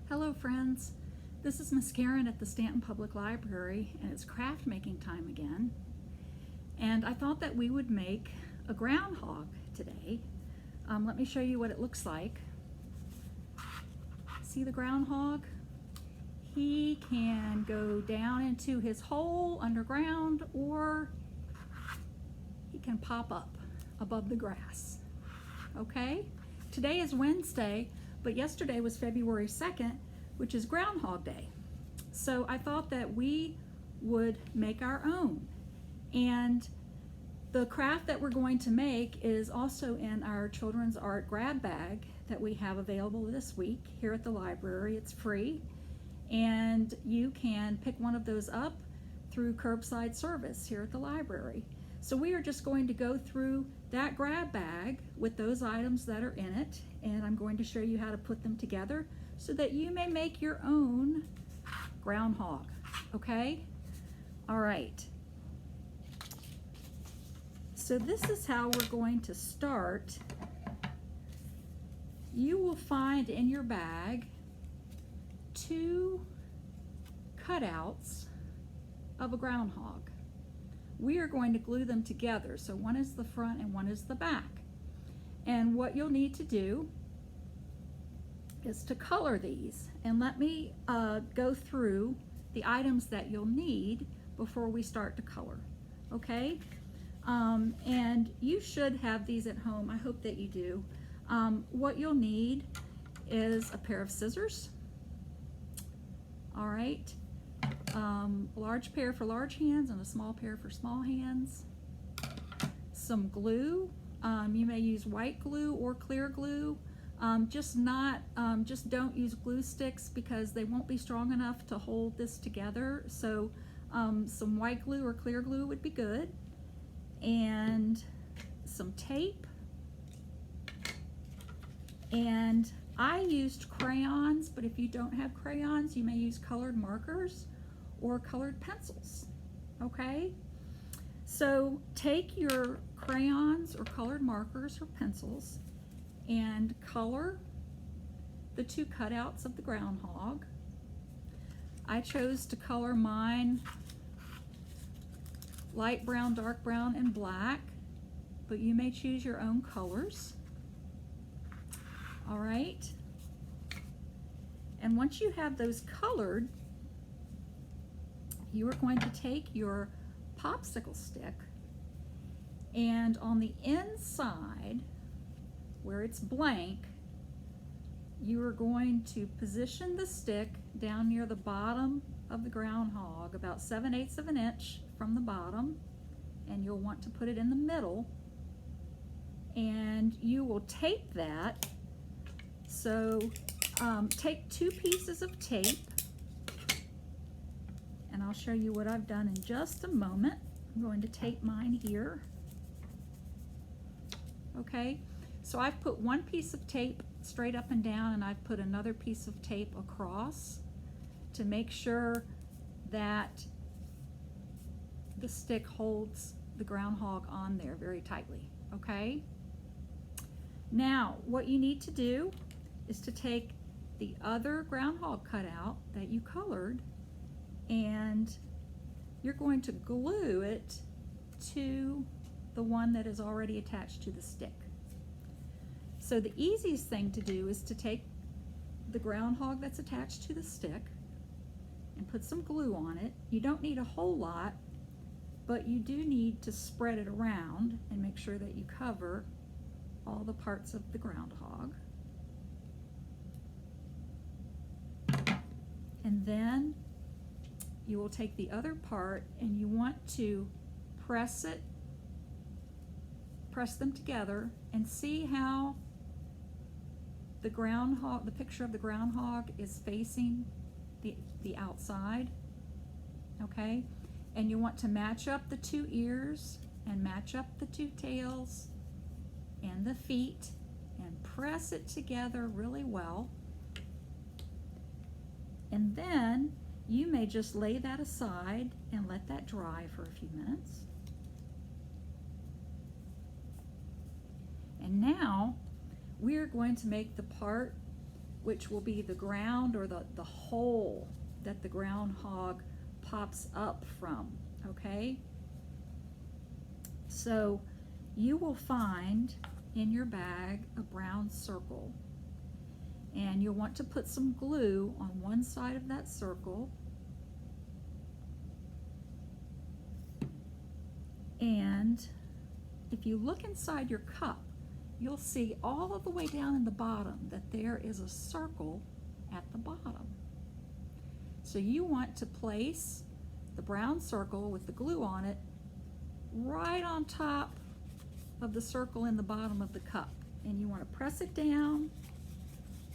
Hello friends, this is Miss Karen at the Stanton Public Library, and it's craft making time again. And I thought that we would make a groundhog today. Let me show you what it looks like. See the groundhog? He can go down into his hole underground, or he can pop up above the grass. Okay? Today is Wednesday, but yesterday was February 2nd, which is Groundhog Day. So I thought that we would make our own. And the craft that we're going to make is also in our children's art grab bag that we have available this week here at the library. It's free, and you can pick one of those up through curbside service here at the library. So we are just going to go through that grab bag with those items that are in it, and I'm going to show you how to put them together so that you may make your own groundhog. Okay? All right. So this is how we're going to start. You will find in your bag 2 cutouts of a groundhog. We are going to glue them together. So one is the front and one is the back. And what you'll need to do is to color these. And let me go through the items that you'll need before we start to color. Okay? And you should have these at home. I hope that you do. What you'll need is a pair of scissors. All right. A large pair for large hands and a small pair for small hands. Some glue. You may use white glue or clear glue. Just don't use glue sticks because they won't be strong enough to hold this together. So some white glue or clear glue would be good. And some tape. And I used crayons, but if you don't have crayons, you may use colored markers or colored pencils. Okay? So take your crayons or colored markers or pencils and color the 2 cutouts of the groundhog. I chose to color mine light brown, dark brown, and black, but you may choose your own colors. All right. And once you have those colored, you are going to take your popsicle stick, and on the inside where it's blank, you are going to position the stick down near the bottom of the groundhog, about 7/8 of an inch from the bottom, and you'll want to put it in the middle, and you will tape that. So take 2 pieces of tape, and I'll show you what I've done in just a moment. I'm going to tape mine here. Okay, so I've put 1 piece of tape straight up and down, and I've put another piece of tape across to make sure that the stick holds the groundhog on there very tightly. Okay, now what you need to do is to take the other groundhog cutout that you colored, and you're going to glue it to the one that is already attached to the stick. So the easiest thing to do is to take the groundhog that's attached to the stick and put some glue on it. You don't need a whole lot, but you do need to spread it around and make sure that you cover all the parts of the groundhog. And then you will take the other part, and you want to press them together, and see how the groundhog, the picture of the groundhog is facing the outside. Okay? And you want to match up the 2 ears and match up the 2 tails and the feet and press it together really well. And then you may just lay that aside and let that dry for a few minutes. And now we're going to make the part which will be the ground or the hole that the groundhog pops up from, okay? So you will find in your bag a brown circle, and you'll want to put some glue on one side of that circle, and if you look inside your cup, you'll see all of the way down in the bottom that there is a circle at the bottom. So you want to place the brown circle with the glue on it right on top of the circle in the bottom of the cup. And you want to press it down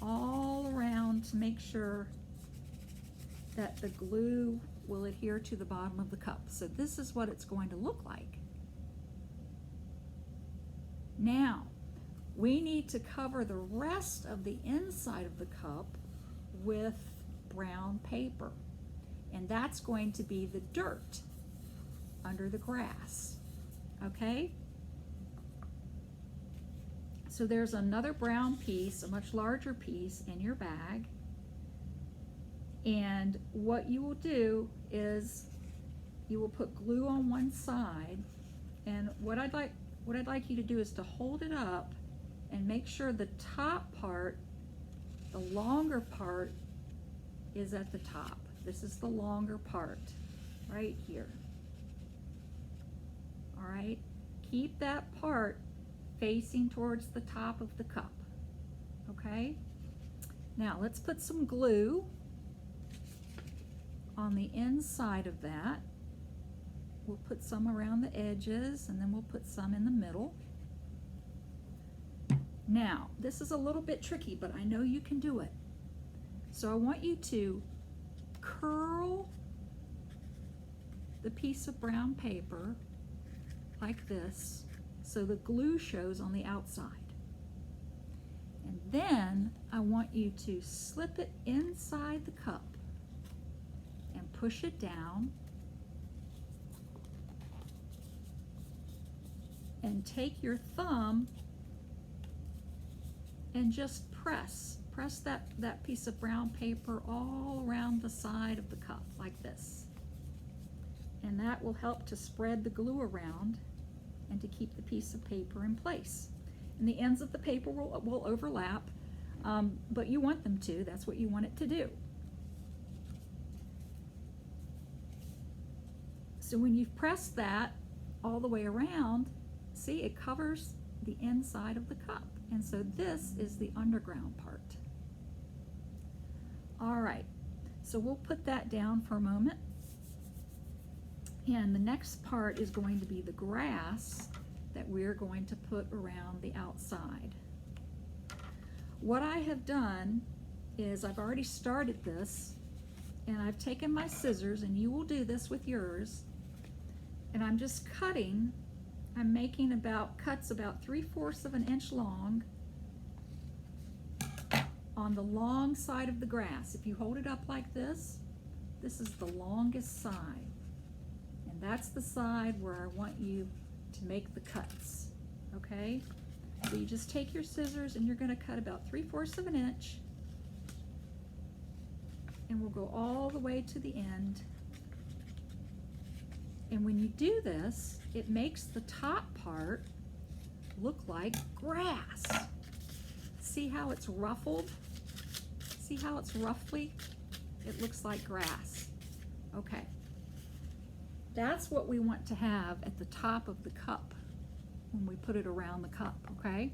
all around to make sure that the glue will adhere to the bottom of the cup. So this is what it's going to look like. Now, we need to cover the rest of the inside of the cup with brown paper. And that's going to be the dirt under the grass, okay? So there's another brown piece, a much larger piece in your bag. And what you will do is you will put glue on one side, and what I'd like you to do is to hold it up and make sure the top part, the longer part, is at the top. This is the longer part right here. All right, keep that part facing towards the top of the cup, okay? Now let's put some glue on the inside of that. We'll put some around the edges, and then we'll put some in the middle. Now, this is a little bit tricky, but I know you can do it. So I want you to curl the piece of brown paper like this so the glue shows on the outside. And then I want you to slip it inside the cup and push it down, and take your thumb and just press that piece of brown paper all around the side of the cup like this. And that will help to spread the glue around and to keep the piece of paper in place. And the ends of the paper will overlap, but you want them to. That's what you want it to do. So when you've pressed that all the way around, see, it covers the inside of the cup. And so this is the underground part. All right, so we'll put that down for a moment. And the next part is going to be the grass that we're going to put around the outside. What I have done is I've already started this, and I've taken my scissors, and you will do this with yours, and I'm just cutting. I'm making cuts about 3/4 of an inch long on the long side of the grass. If you hold it up like this, this is the longest side. And that's the side where I want you to make the cuts, okay? So you just take your scissors and you're gonna cut about 3/4 of an inch, and we'll go all the way to the end. And when you do this, it makes the top part look like grass. See how it's ruffled? See how it's ruffly? It looks like grass. Okay. That's what we want to have at the top of the cup when we put it around the cup, okay?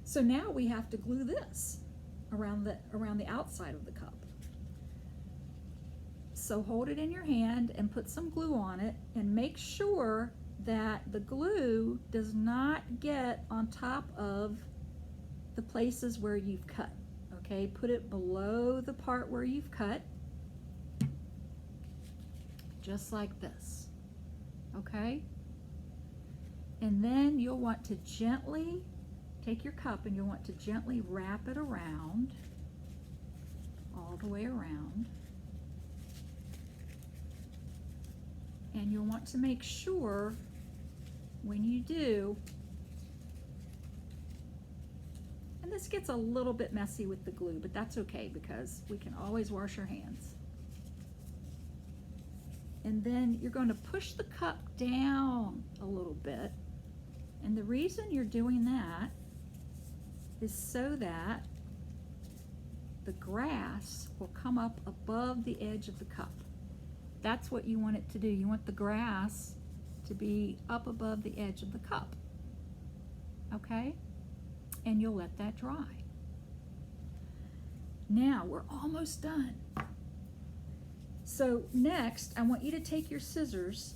So now we have to glue this around the outside of the cup. So hold it in your hand and put some glue on it, and make sure that the glue does not get on top of the places where you've cut, okay? Put it below the part where you've cut, just like this, okay? And then you'll want to gently take your cup, and you'll want to gently wrap it around, all the way around. And you'll want to make sure when you do, and this gets a little bit messy with the glue, but that's okay because we can always wash our hands. And then you're going to push the cup down a little bit. And the reason you're doing that is so that the grass will come up above the edge of the cup. That's what you want it to do. You want the grass to be up above the edge of the cup. Okay? And you'll let that dry. Now we're almost done. So next, I want you to take your scissors,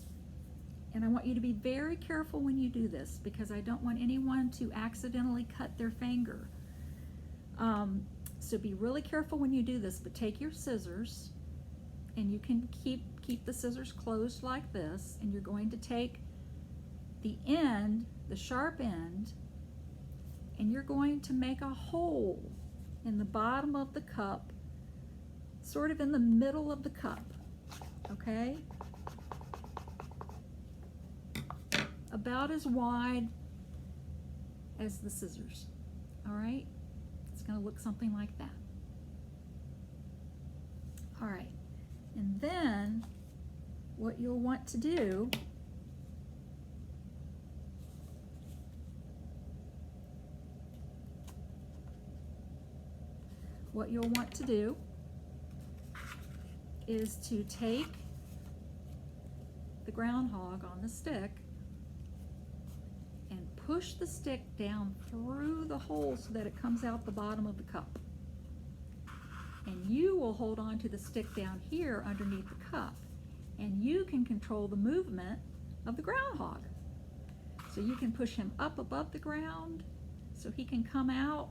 and I want you to be very careful when you do this because I don't want anyone to accidentally cut their finger. So be really careful when you do this, but take your scissors, and you can keep the scissors closed like this, and you're going to take the end, the sharp end, and you're going to make a hole in the bottom of the cup, sort of in the middle of the cup, okay? About as wide as the scissors, all right? It's gonna look something like that. All right, and then what you'll want to do is to take the groundhog on the stick and push the stick down through the hole so that it comes out the bottom of the cup. And you will hold on to the stick down here underneath the cup, and you can control the movement of the groundhog. So you can push him up above the ground so he can come out,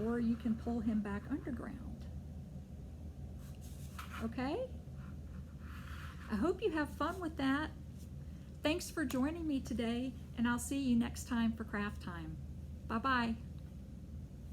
or you can pull him back underground. Okay? I hope you have fun with that. Thanks for joining me today, and I'll see you next time for craft time. Bye-bye.